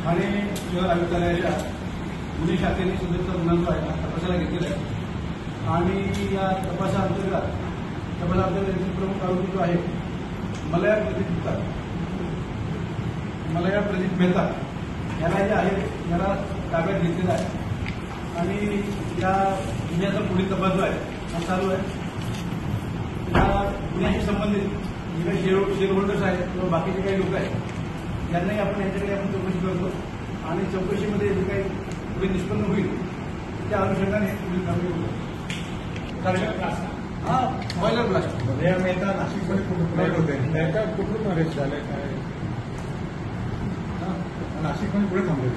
ठाणे शहर आयुक्तालयाच्या गुन्हे शाखेने सुद्धा गुन्हा जो आहे तपासाला घेतलेला आहे आणि या तपासाअंतर्गत प्रमुख आरोपी जो आहे मलया प्रदीप मेहता याला जे आहे याला ताब्यात घेतलेला आहे आणि या गुन्ह्याचा पुढील तपास जो आहे हा चालू आहे। या गुन्ह्याशी संबंधित जे काही शेअर होल्डर्स आहेत किंवा बाकीचे काही लोक आहेत यांनाही आपण यांच्याकडे चौकशी करतो आणि चौकशीमध्ये जे काही पुढे निष्पन्न होईल त्या अनुषंगाने पुढील कारवाई होतो। हा बॉयलर ब्लास्ट मेहता नाशिकमध्ये कुठून अरेस्ट झाले काय नाशिकमध्ये पुढे थांबले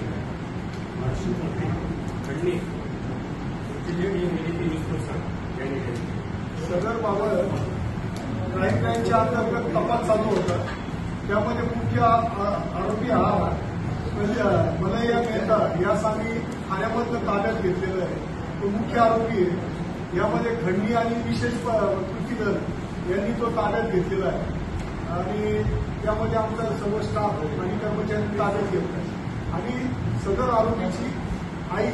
सदरबाबत क्राईमच्या अंतर्गत तपास चालू होता। त्यामध्ये मुख्य आरोपी हा मलया मेहता यास आम्ही ठाण्यामधलं ताब्यात घेतलेलं आहे। तो मुख्य आरोपी आहे। यामध्ये खंडणी आणि विशेष कृती दल यांनी तो ताब्यात घेतलेला आहे आणि त्यामध्ये आमचा सर्व स्टाफ आणि कर्मचाऱ्यांनी ताब्यात घेतला आहे आणि सदर आरोपीची आई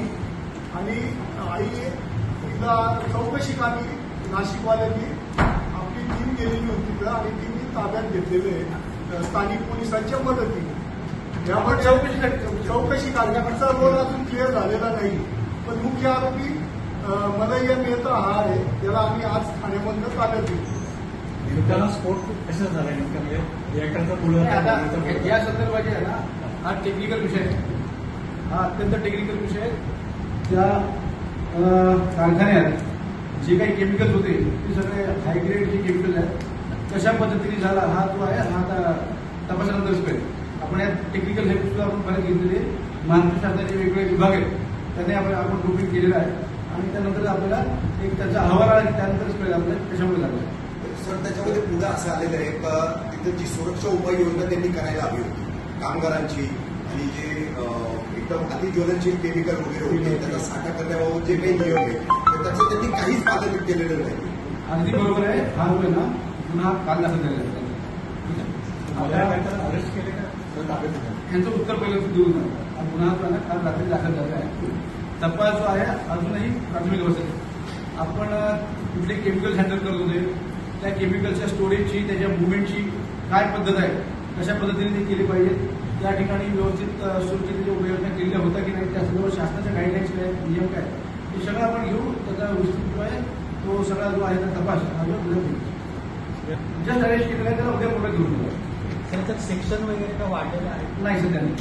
तिला चौकशी कामी नाशिकवाल्यांनी आपली टीम गेलेली होती आणि तिने ताब्यात घेतलेले स्थानिक पोलिसांच्या मदतीने। यामध्ये चौकशी करण्याचा रोल अजून क्लिअर झालेला नाही, पण मुख्य आरोपी मलया मेहता हा आहे त्याला आम्ही आज ठाण्यामधून ताब्यात घेतली। त्याला स्फोट कसा झाला नेमका या संदर्भात आहे ना हा टेक्निकल विषय आहे, हा अत्यंत टेक्निकल विषय आहे। त्या कारखान्यात जे काही केमिकल्स होते ते सगळे हायग्रेडचे केमिकल्स आहेत। कशा पद्धतीने झाला हा जो आहे हा आता तपासानंतरच कळेल। आपण या टेक्निकल हेल्प सुद्धा आपण परत घेतलेले महाराष्ट्र शासनाचे वेगवेगळे विभाग आहेत त्यांनी आपण ग्रुपिंग केलेलं आहे आणि त्यानंतर आपल्याला एक त्याचा अहवाल आला की त्यानंतरच कळेल आपल्याला कशामुळे झालं। सर त्याच्यामध्ये पुढे असं आलेलं आहे का तिथं जी सुरक्षा उपाययोजना त्यांनी करायला हवी होती कामगारांची आणि जे एकदम अतिज्वलनशील केमिकल वगैरे होते त्याचा साठा करण्याबाबत जे काही नियम आहे तर त्याचं त्यांनी काहीच पालन केलेलं नाही। अगदी बरोबर आहे। हा होय ना पुन्हा काल दाखल झालेला आहे अरेस्ट केले का यांचं उत्तर पहिलं देऊ नका। पुन्हा काल रात्री दाखल झालेला आहे। तपास जो आहे अजूनही प्राथमिक अवस्थेत आहे। आपण कुठले केमिकल्स हँडल करत होते त्या केमिकलच्या स्टोरेजची त्याच्या मुवमेंटची काय पद्धत आहे कशा पद्धतीने ते केली पाहिजे त्या ठिकाणी व्यवस्थित सुरक्षिततेच्या उपाययोजना केलेल्या होत्या की नाही त्यासंदर्भात शासनाच्या गाईडलाईन्स काय नियम काय हे सगळं आपण घेऊ त्याचा विस्तृत आहे तो सगळा जो आहे तपास हा जो उद्या होईल। ज्या अरेस्ट केलेला आहे त्याला उद्या पुढे घेऊन सेक्शन वगैरे का वाढलेलं आहे नाही सध्या नाही।